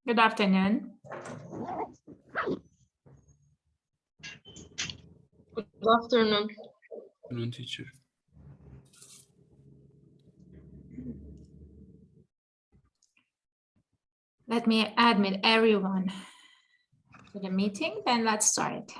Good afternoon. Good afternoon. Afternoon, teacher. Let me admit everyone to the meeting, then let's start.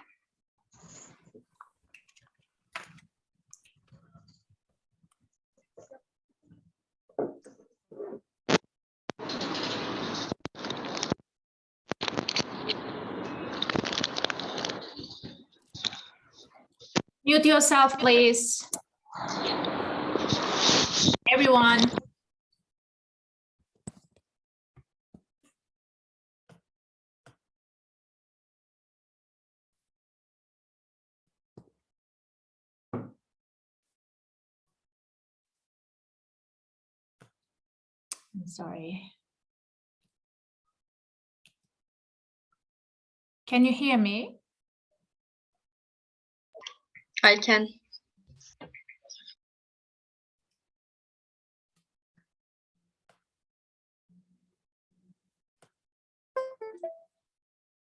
Mute yourself, please. Everyone. I'm sorry. Can you hear me? I can.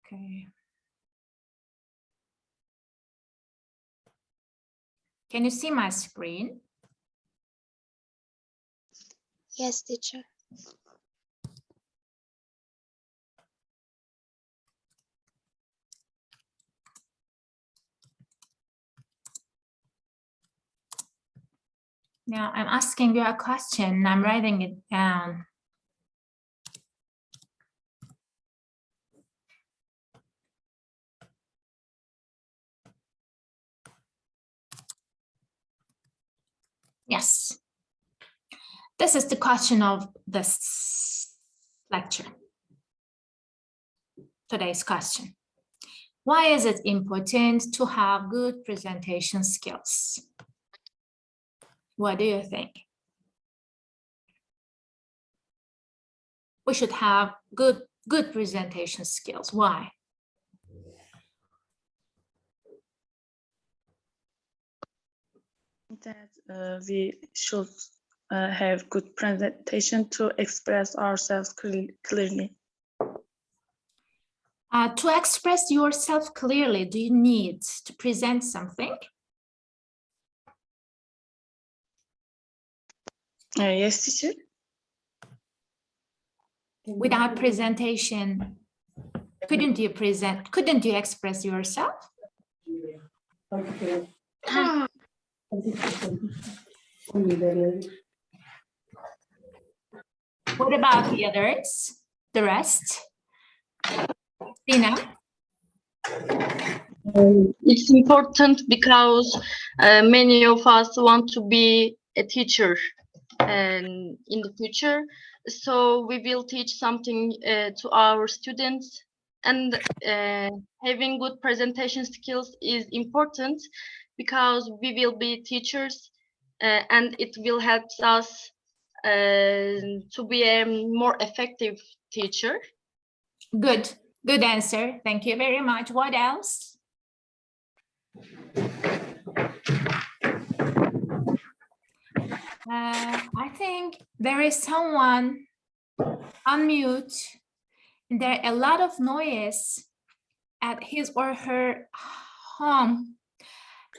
Okay. Can you see my screen? Yes, teacher. Now I'm asking you a question. I'm writing it down. Yes. This is the question of this lecture. Today's question. Why is it important to have good presentation skills? What do you think? We should have good presentation skills. Why? That we should have good presentation to express ourselves clearly. To express yourself clearly, do you need to present something? Yes, teacher. Without presentation, couldn't you express yourself? What about the others? The rest? Dina? It's important because many of us want to be a teacher in the future. So we will teach something to our students, and having good presentation skills is important because we will be teachers and it will help us to be a more effective teacher. Good answer. Thank you very much. What else? I think there is someone on mute. There are a lot of noise at his or her home.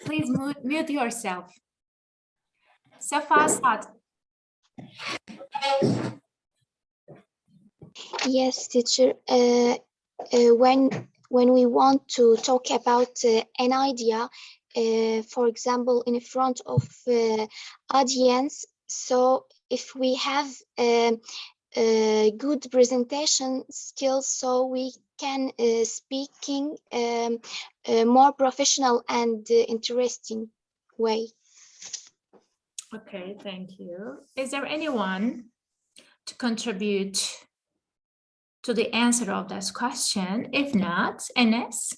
Please mute yourself. Safasat. Yes, teacher. When we want to talk about an idea, for example, in front of audience, so if we have good presentation skills, so we can speaking more professional and interesting way. Okay, thank you. Is there anyone to contribute to the answer of this question? If not, Enes?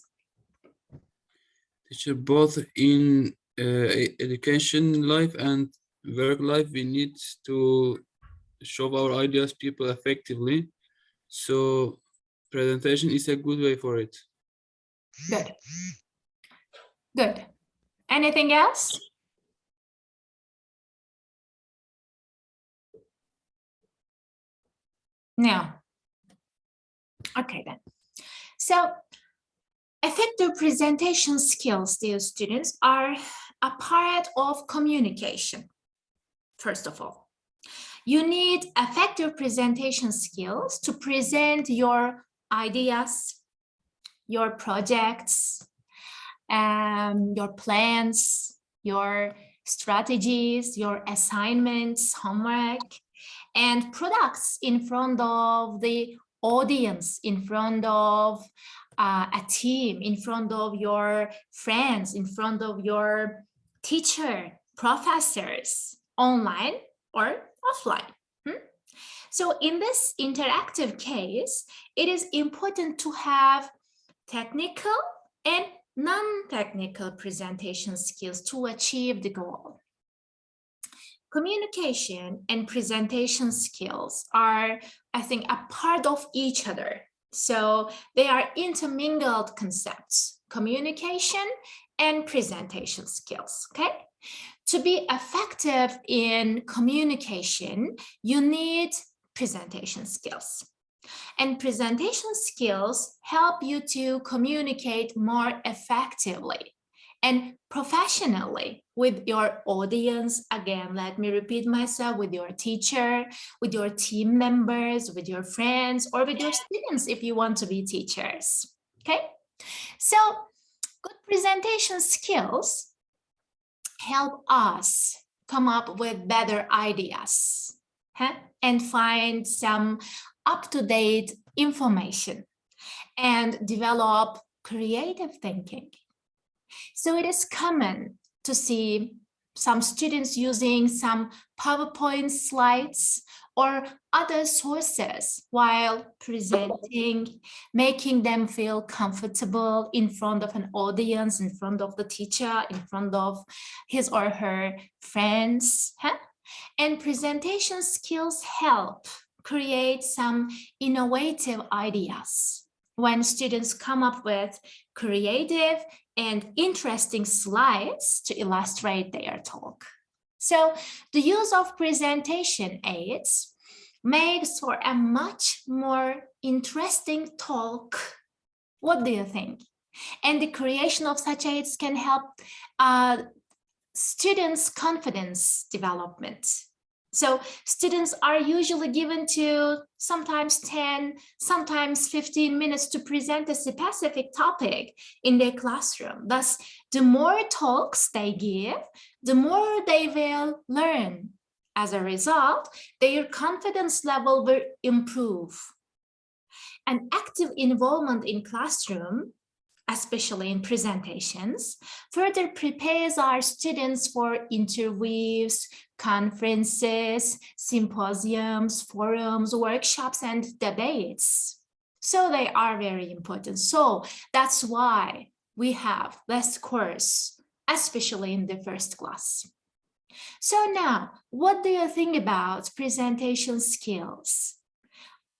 Teacher, both in education life and work life, we need to show our ideas people effectively. So presentation is a good way for it. Good. Good. Anything else? No. Okay then. So effective presentation skills, dear students, are a part of communication. First of all, you need effective presentation skills to present your ideas, your projects, your plans, your strategies, your assignments, homework, and products in front of the audience, in front of a team, in front of your friends, in front of your teacher, professors, online or offline. So in this interactive case, it is important to have technical and non-technical presentation skills to achieve the goal. Communication and presentation skills are, I think, a part of each other. So they are intermingled concepts, communication and presentation skills, okay? To be effective in communication, you need presentation skills. And presentation skills help you to communicate more effectively and professionally with your audience. Again, let me repeat myself, with your teacher, with your team members, with your friends, or with your students if you want to be teachers. Okay? So good presentation skills help us come up with better ideas, and find some up-to-date information and develop creative thinking. So it is common to see some students using some PowerPoint slides or other sources while presenting, making them feel comfortable in front of an audience, in front of the teacher, in front of his or her friends. And presentation skills help create some innovative ideas when students come up with creative and interesting slides to illustrate their talk. So the use of presentation aids makes for a much more interesting talk. What do you think? And the creation of such aids can help students' confidence development. So students are usually given to sometimes 10, sometimes 15 minutes to present a specific topic in their classroom. Thus, the more talks they give, the more they will learn. As a result, their confidence level will improve. An active involvement in classroom, especially in presentations, further prepares our students for interviews, conferences, symposiums, forums, workshops, and debates. So they are very important. So that's why we have this course, especially in the first class. So now, what do you think about presentation skills?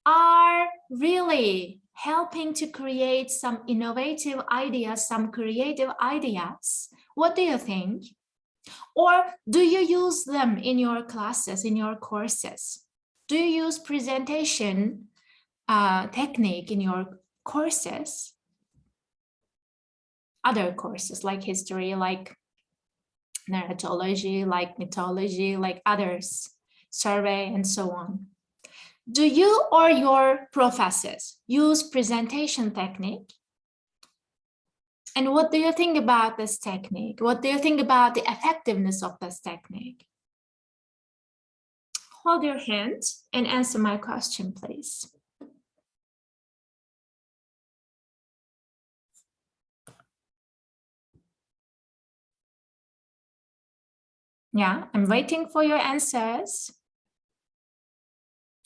Are really helping to create some innovative ideas, some creative ideas? What do you think? Or do you use them in your classes, in your courses? Do you use presentation technique in your courses? Other courses like history, like narratology, like mythology, like others, survey, and so on. Do you or your professors use presentation technique? And what do you think about this technique? What do you think about the effectiveness of this technique? Hold your hand and answer my question, please. Yeah, I'm waiting for your answers.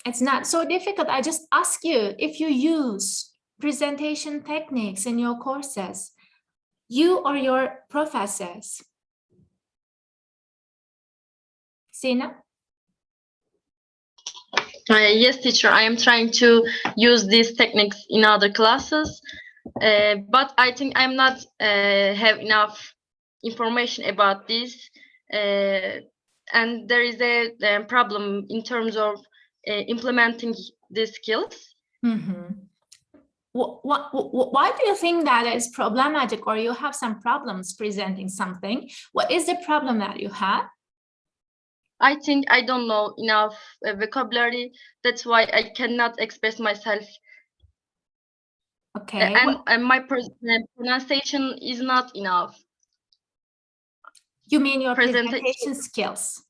It's not so difficult. I just ask you if you use presentation techniques in your courses, you or your professors. Sina? Yes, teacher, I am trying to use these techniques in other classes, but I think I'm not have enough information about this, and there is a problem in terms of implementing these skills. Mm-hmm. Why do you think that is problematic, or you have some problems presenting something? What is the problem that you have? I think I don't know enough vocabulary. That's why I cannot express myself. Okay. And my pronunciation is not enough. You mean your Presentation. presentation skills?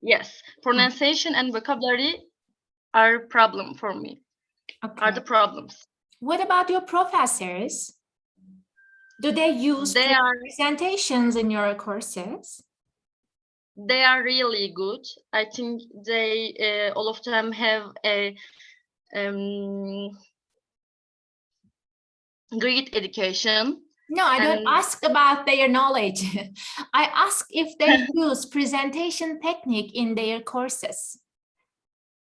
Yes, pronunciation and vocabulary are a problem for me. Okay. Are the problems. What about your professors? Do they use presentations in your courses? They are really good. I think they all of them have a great education. No, I don't ask about their knowledge. I ask if they use presentation technique in their courses.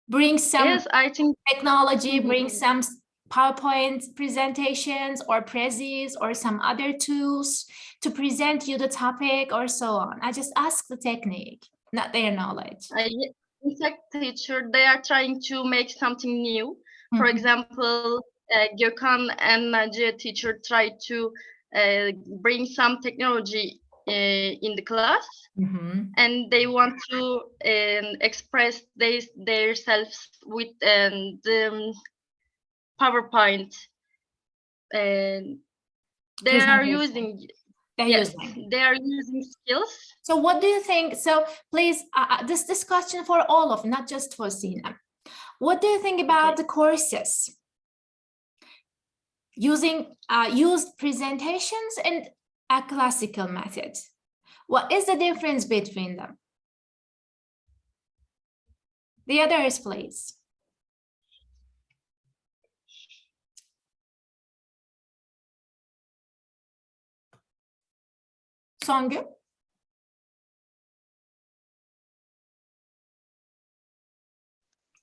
Bring some yes, I think technology, bring some PowerPoint presentations or Prezis or some other tools to present you the topic or so on. I just ask the technique, not their knowledge. In fact, teacher, they are trying to make something new. For example, Gökhan and Nadia teacher tried to bring some technology in the class, and they want to express themselves with the PowerPoint. And they are using. They are using skills. So what do you think? So please, this question for all of, not just for Sinem. What do you think about the courses? Used presentations and a classical method. What is the difference between them? The others, please. Songül?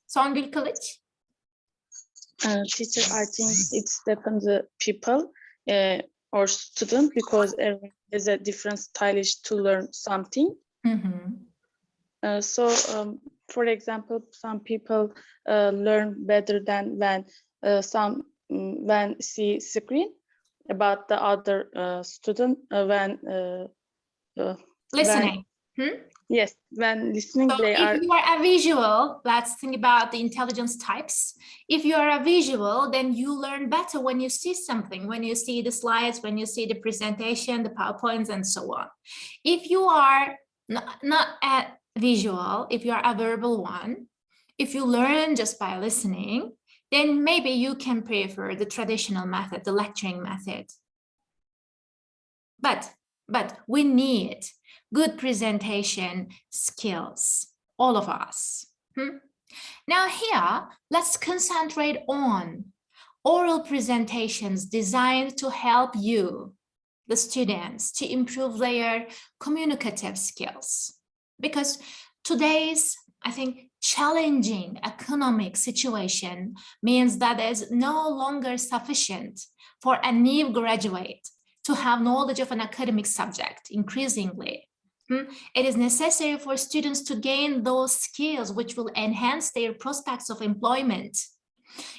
Songül Kılıç? Teacher, I think it's depends the people or student, because everyone has a different stylish to learn something. So, for example, some people learn better than when see screen, about the other student when listening. Yes, when listening, so if you are a visual, let's think about the intelligence types. If you are a visual, then you learn better when you see something, when you see the slides, when you see the presentation, the PowerPoints, and so on. If you are not a visual, if you are a verbal one, if you learn just by listening, then maybe you can prefer the traditional method, the lecturing method. But we need good presentation skills, all of us. Now here, let's concentrate on oral presentations designed to help you, the students, to improve their communicative skills. Because today's, I think, challenging economic situation means that it's no longer sufficient for a new graduate to have knowledge of an academic subject increasingly. It is necessary for students to gain those skills which will enhance their prospects of employment.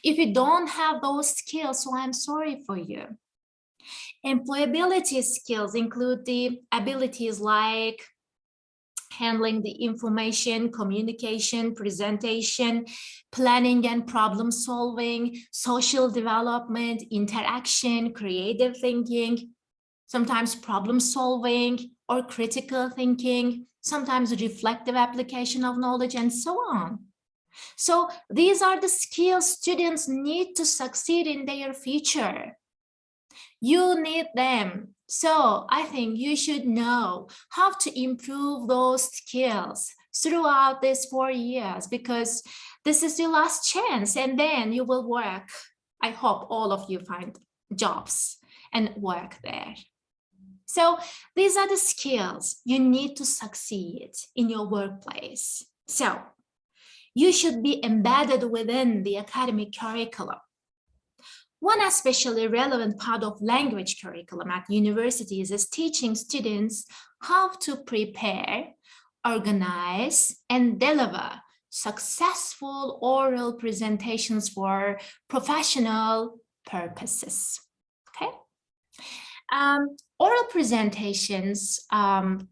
If you don't have those skills, so I'm sorry for you. Employability skills include the abilities like handling the information, communication, presentation, planning and problem solving, social development, interaction, creative thinking, sometimes problem solving or critical thinking, sometimes reflective application of knowledge, and so on. So these are the skills students need to succeed in their future. You need them. So I think you should know how to improve those skills throughout these 4 years, because this is your last chance, and then you will work. I hope all of you find jobs and work there. So these are the skills you need to succeed in your workplace. So you should be embedded within the academic curriculum. One especially relevant part of language curriculum at universities is teaching students how to prepare, organize, and deliver successful oral presentations for professional purposes. Okay. Oral presentations,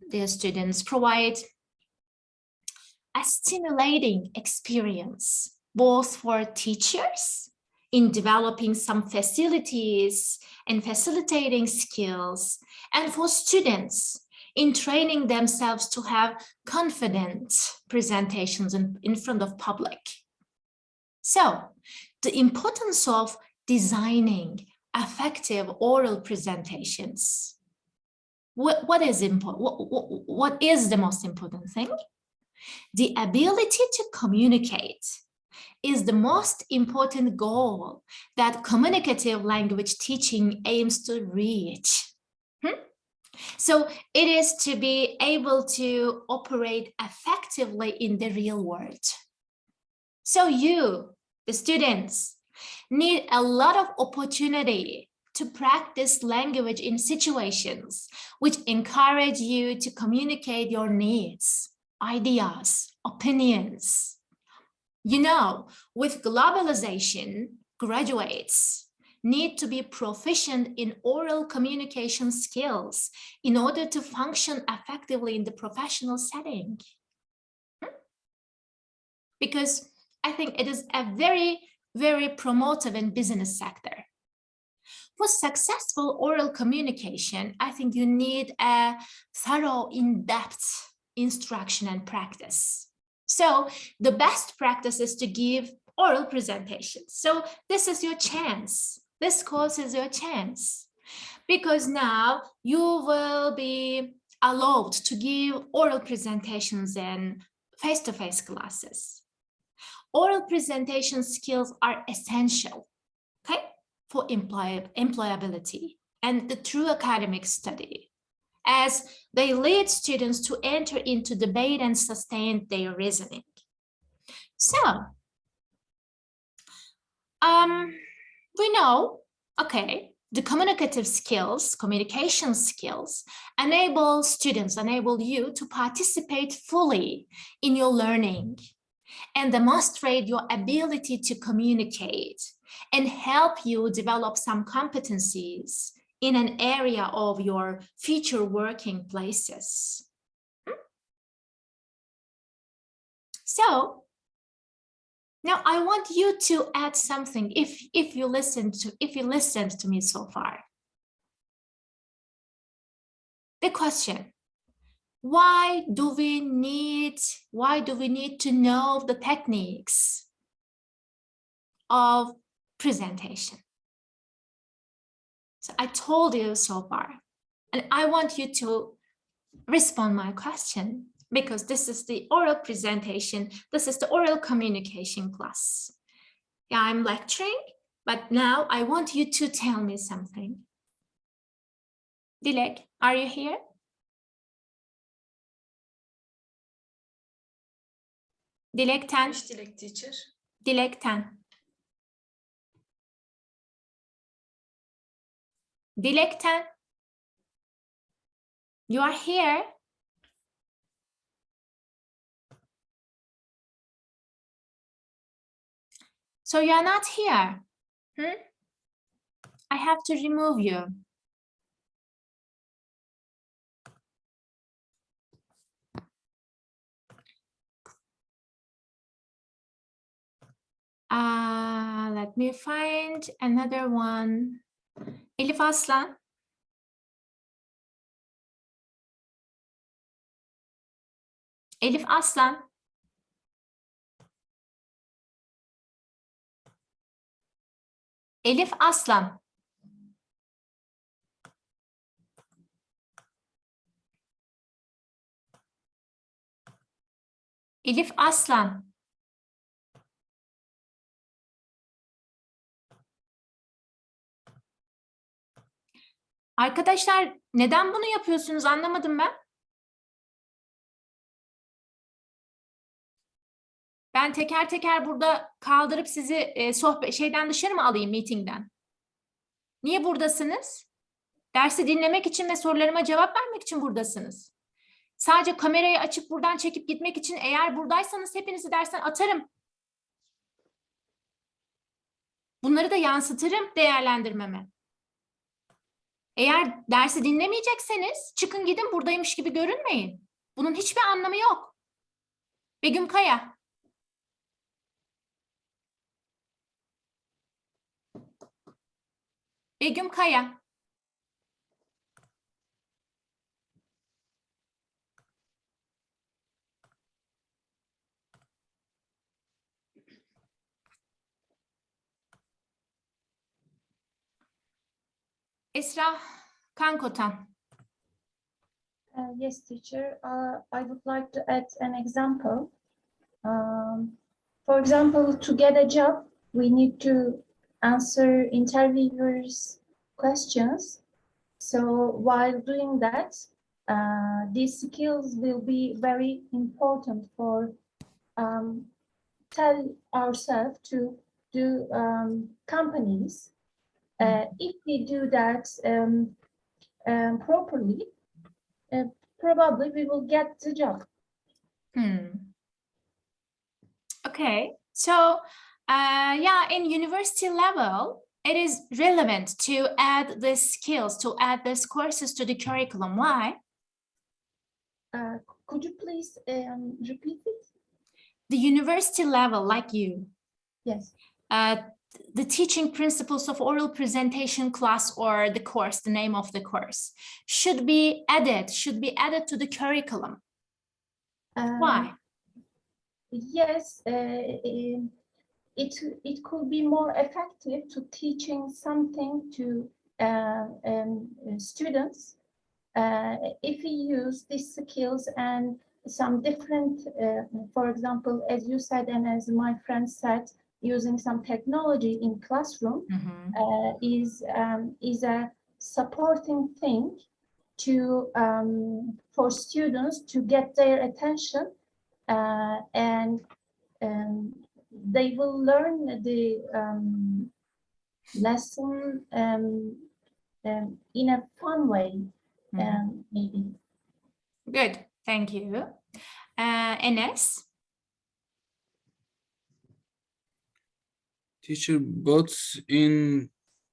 dear students, provide a stimulating experience, both for teachers in developing some facilities and facilitating skills, and for students in training themselves to have confident presentations in front of public. So, the importance of designing effective oral presentations. What is important? What is the most important thing? The ability to communicate is the most important goal that communicative language teaching aims to reach. So it is to be able to operate effectively in the real world. So you, the students, need a lot of opportunity to practice language in situations which encourage you to communicate your needs, ideas, opinions. You know, with globalization, graduates need to be proficient in oral communication skills in order to function effectively in the professional setting. Because I think it is a very, very promotive in business sector. For successful oral communication, I think you need a thorough, in-depth instruction and practice. So the best practice is to give oral presentations. So this is your chance. This course is your chance, because now you will be allowed to give oral presentations in face-to-face classes. Oral presentation skills are essential, okay, for employability and the true academic study, as they lead students to enter into debate and sustain their reasoning. So, we know, okay, the communicative skills, communication skills, enable you to participate fully in your learning and demonstrate your ability to communicate and help you develop some competencies in an area of your future working places. So now I want you to add something if you listened to me so far. The question, why do we need to know the techniques of presentation? So I told you so far, and I want you to respond my question, because this is the oral presentation, this is the oral communication class. Yeah, I'm lecturing, but now I want you to tell me something. Dilek, are you here? Dilekten. Dilek teacher. Dilekten. Dilekten. You are here. So you are not here. I have to remove you. Let me find another one. Elif Aslan. Elif Aslan. Elif Aslan. Elif Aslan. Arkadaşlar, neden bunu yapıyorsunuz anlamadım ben. Ben teker teker burada kaldırıp sizi şeyden dışarı mı alayım, meetingden? Niye buradasınız? Dersi dinlemek için ve sorularıma cevap vermek için buradasınız. Sadece kamerayı açıp buradan çekip gitmek için eğer buradaysanız hepinizi dersten atarım. Bunları da yansıtırım değerlendirmeme. Eğer dersi dinlemeyecekseniz çıkın gidin, buradaymış gibi görünmeyin. Bunun hiçbir anlamı yok. Begüm Kaya. Begüm Kaya. Esra Kankotan. Yes, teacher. I would like to add an example. For example, to get a job, we need to answer interviewers' questions. So while doing that, these skills will be very important for tell ourselves to do companies. If we do that properly, probably we will get the job. Okay, so yeah, in university level, it is relevant to add these skills, to add these courses to the curriculum. Why? Could you please repeat it? The university level, like you, Yes. the teaching principles of oral presentation class, or the course, the name of the course, should be added to the curriculum. Why? Yes, it could be more effective to teaching something to students if we use these skills and some different, for example, as you said and as my friend said, using some technology in classroom is a supporting thing to for students to get their attention, and they will learn the lesson in a fun way, maybe. Good, thank you. Enes? Teacher, both in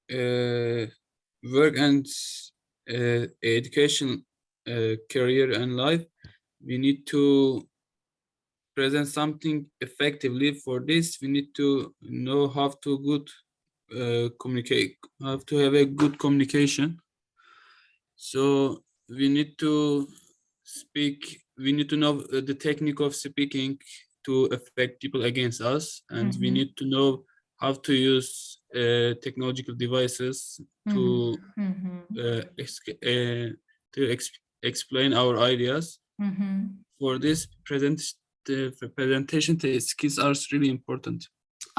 work and education, career and life, we need to present something effectively. For this, we need to know how to communicate, how to have a good communication. So we need to speak, we need to know the technique of speaking to affect people against us, and we need to know how to use technological devices to explain our ideas. For this, presentation skills are really important.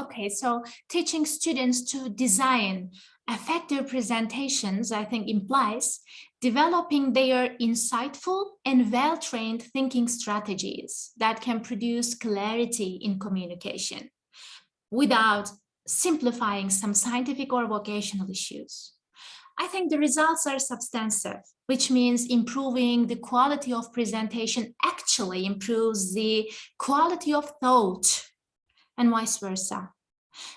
Okay, so teaching students to design effective presentations, I think, implies developing their insightful and well-trained thinking strategies that can produce clarity in communication without simplifying some scientific or vocational issues. I think the results are substantive, which means improving the quality of presentation actually improves the quality of thought, and vice versa.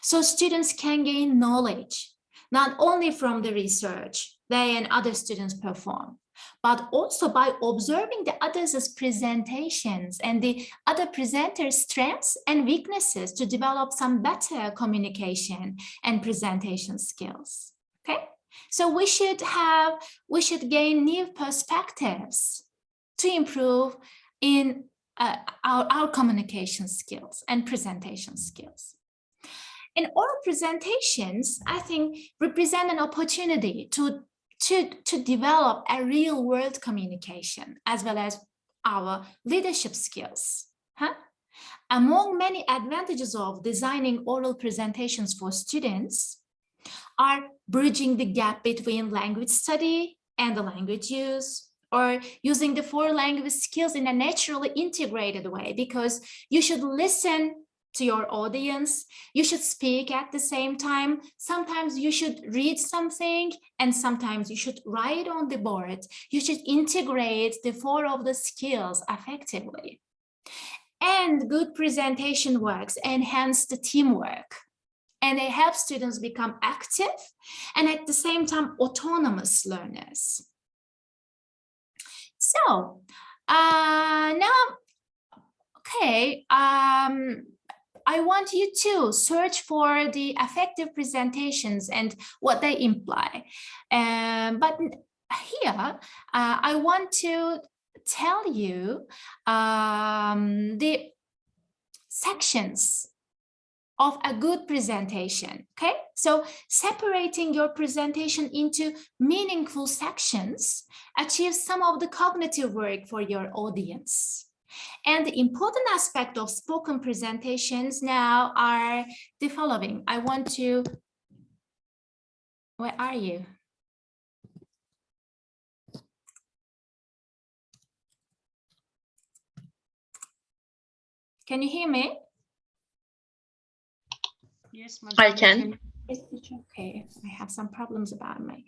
So students can gain knowledge, not only from the research they and other students perform, but also by observing the others' presentations and the other presenters' strengths and weaknesses to develop some better communication and presentation skills. Okay, so we should gain new perspectives to improve in our communication skills and presentation skills. And oral presentations, I think, represent an opportunity to develop a real world communication as well as our leadership skills. Among many advantages of designing oral presentations for students are bridging the gap between language study and the language use, or using the four language skills in a naturally integrated way, because you should listen to your audience, you should speak at the same time, sometimes you should read something, and sometimes you should write on the board. You should integrate the four of the skills effectively. And good presentation works enhance the teamwork. and they help students become active and at the same time autonomous learners. So now, okay, I want you to search for the effective presentations and what they imply. But here, I want to tell you the sections of a good presentation, okay? So separating your presentation into meaningful sections achieves some of the cognitive work for your audience. And the important aspect of spoken presentations now are the following. I want to, where are you? Can you hear me? Yes, I can. Yes, teacher. Okay, I have some problems about my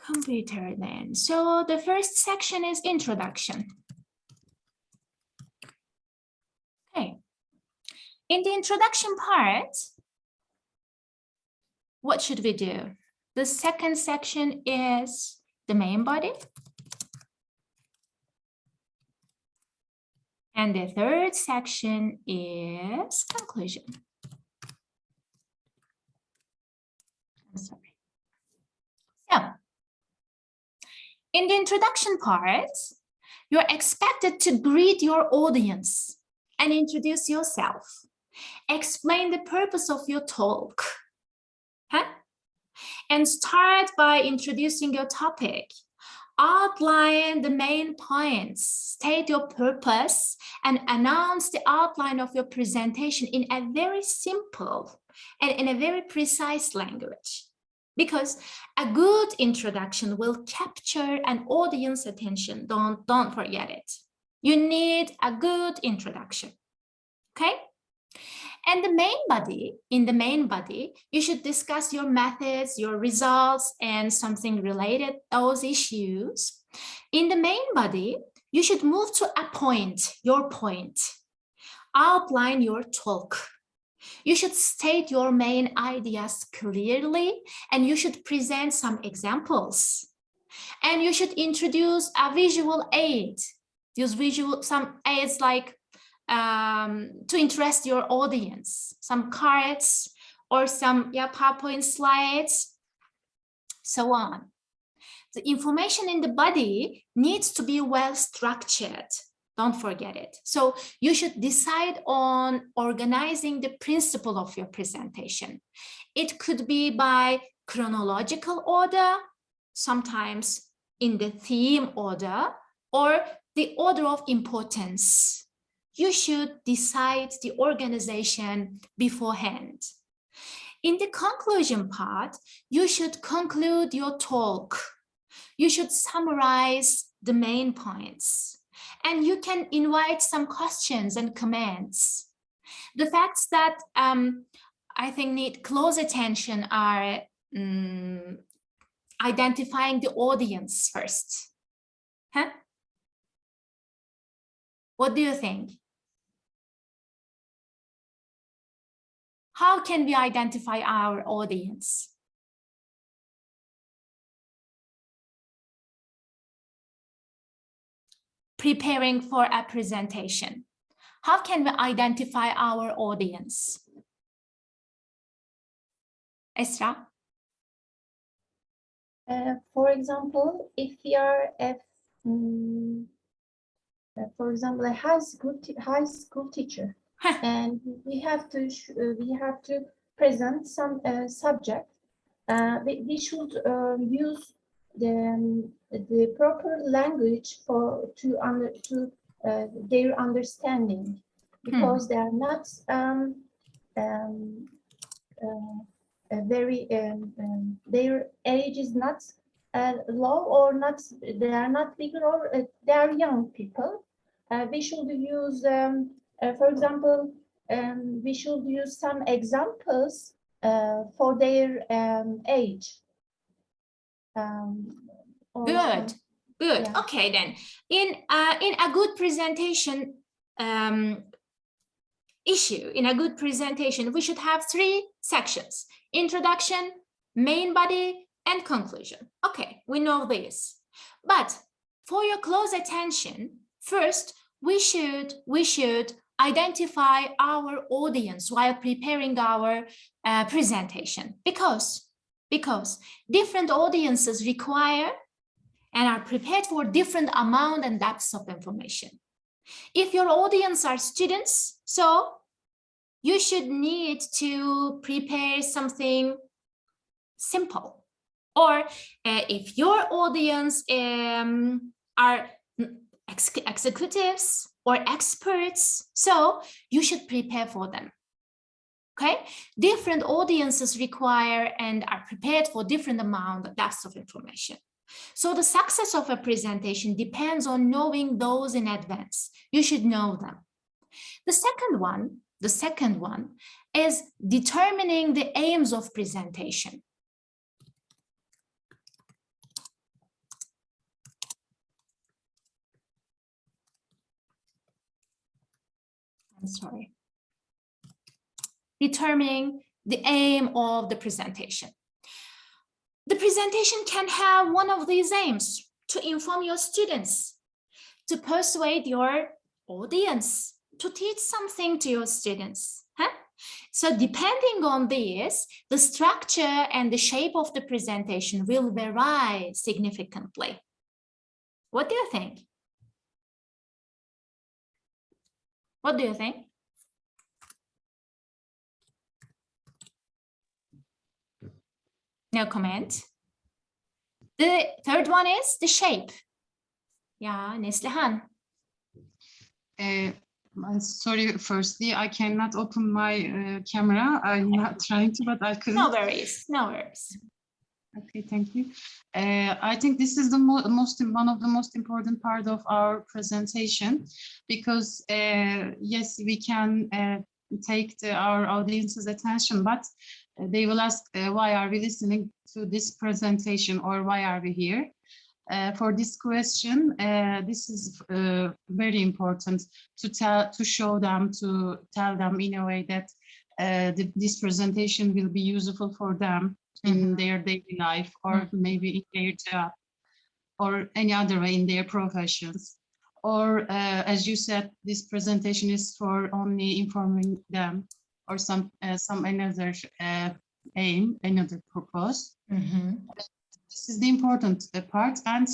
computer then. So the first section is introduction. Okay. In the introduction part, what should we do? The second section is the main body. And the third section is conclusion. I'm sorry. So, in the introduction part, you're expected to greet your audience and introduce yourself. Explain the purpose of your talk. Huh? And start by introducing your topic. Outline the main points, state your purpose, and announce the outline of your presentation in a very simple and in a very precise language. Because a good introduction will capture an audience attention. Don't forget it. You need a good introduction, okay? And the main body, in the main body, you should discuss your methods, your results, and something related those issues. In the main body, you should move to a point, your point. Outline your talk. You should state your main ideas clearly, and you should present some examples. And you should introduce a visual aid. Use some aids like to interest your audience, some cards or some PowerPoint slides, so on. The information in the body needs to be well structured. Don't forget it. So you should decide on organizing the principle of your presentation. It could be by chronological order, sometimes in the theme order, or the order of importance. You should decide the organization beforehand. In the conclusion part, you should conclude your talk. You should summarize the main points. And you can invite some questions and comments. The facts that I think need close attention are identifying the audience first. Huh? What do you think? How can we identify our audience? Preparing for a presentation. How can we identify our audience? Esra? For example, if we are for example, a high school teacher, and we have to present some subject. We should use the proper language to their understanding, because they are not very their age is not low, or not, they are not bigger, or they are young people. We should use, for example, we should use some examples for their age. Good. Yeah. Okay, then in a good presentation, issue in a good presentation, we should have 3 sections: introduction, main body, and conclusion. Okay, we know this. But for your close attention, first, we should identify our audience while preparing our presentation, because different audiences require and are prepared for different amount and depths of information. If your audience are students, so you should need to prepare something simple. Or if your audience are executives or experts, so you should prepare for them. Okay, different audiences require and are prepared for different amount of depths of information. So the success of a presentation depends on knowing those in advance. You should know them. The second one is determining the aims of presentation. I'm sorry. Determining the aim of the presentation. The presentation can have one of these aims: to inform your students, to persuade your audience, to teach something to your students. So depending on this, the structure and the shape of the presentation will vary significantly. What do you think? What do you think? No comment. The third one is the shape. Yeah, Neslihan. I'm sorry, firstly, I cannot open my camera. I'm not trying to, but I couldn't. No worries, no worries. Okay, thank you. I think this is the one of the most important part of our presentation, because yes, we can take our audience's attention, but they will ask, why are we listening to this presentation, or why are we here? For this question, this is very important to show them, to tell them in a way that this presentation will be useful for them in their daily life, or maybe in their job, or any other way in their professions. Or as you said, this presentation is for only informing them, or some another aim, another purpose. This is the important part, and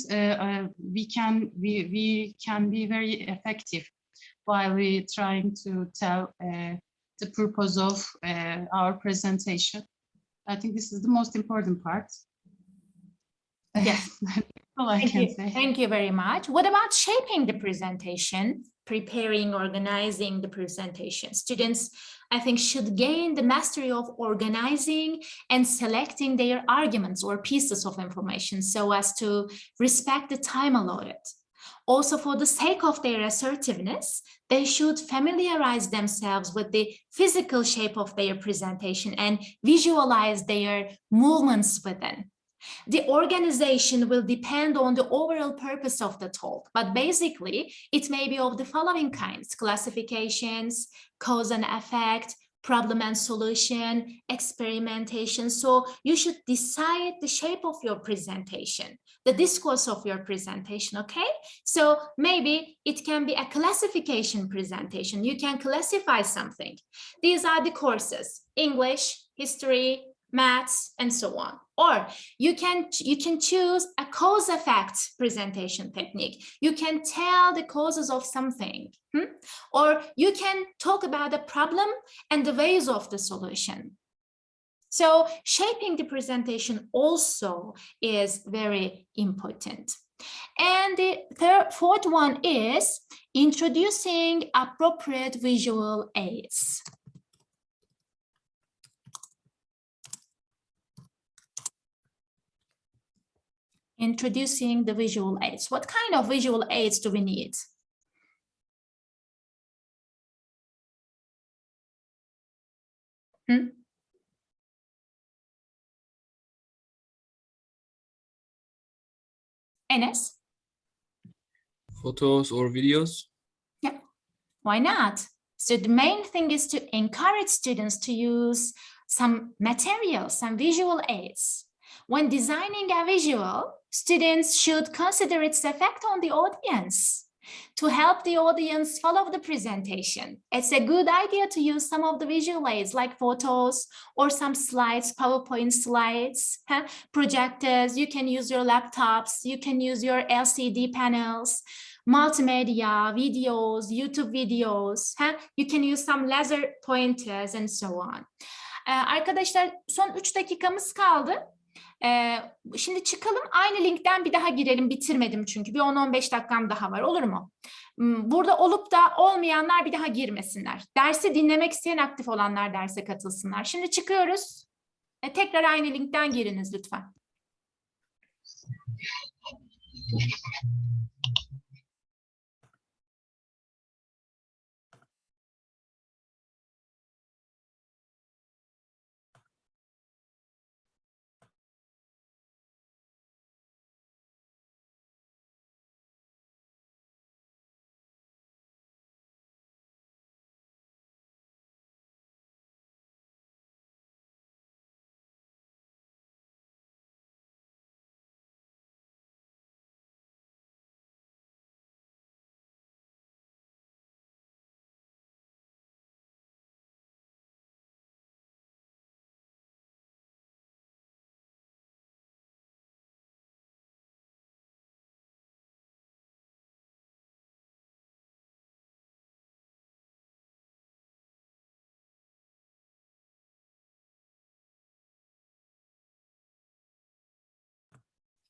we can be very effective while we trying to tell the purpose of our presentation. I think this is the most important part. Yes. All I can say. Thank you very much. What about shaping the presentation, preparing, organizing the presentation? Students, I think, should gain the mastery of organizing and selecting their arguments or pieces of information so as to respect the time allotted. Also, for the sake of their assertiveness, they should familiarize themselves with the physical shape of their presentation and visualize their movements within. The organization will depend on the overall purpose of the talk, but basically it may be of the following kinds: classifications, cause and effect, problem and solution, experimentation. So you should decide the shape of your presentation, the discourse of your presentation, okay? So maybe it can be a classification presentation. You can classify something. These are the courses: English, history, maths, and so on. Or you can choose a cause effect presentation technique. You can tell the causes of something, or you can talk about the problem and the ways of the solution. So shaping the presentation also is very important. And the fourth one is introducing appropriate visual aids. Introducing the visual aids. What kind of visual aids do we need? Enes? Photos or videos? Yeah, why not? So the main thing is to encourage students to use some materials, some visual aids. When designing a visual, students should consider its effect on the audience to help the audience follow the presentation. It's a good idea to use some of the visual aids like photos or some slides, PowerPoint slides, projectors. You can use your laptops, you can use your LCD panels, multimedia, videos, YouTube videos. You can use some laser pointers and so on. Arkadaşlar son 3 dakikamız kaldı. Şimdi çıkalım, aynı linkten bir daha girelim, bitirmedim çünkü bir 10-15 dakikam daha var, olur mu? Burada olup da olmayanlar bir daha girmesinler. Dersi dinlemek isteyen aktif olanlar derse katılsınlar. Şimdi çıkıyoruz. Tekrar aynı linkten giriniz lütfen.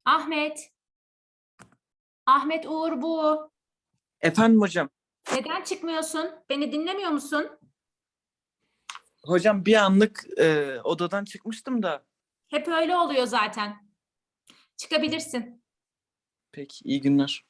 Ahmet. Ahmet Uğur bu. Efendim hocam. Neden çıkmıyorsun? Beni dinlemiyor musun? Hocam bir anlık odadan çıkmıştım da. Hep öyle oluyor zaten. Çıkabilirsin. Peki, iyi günler.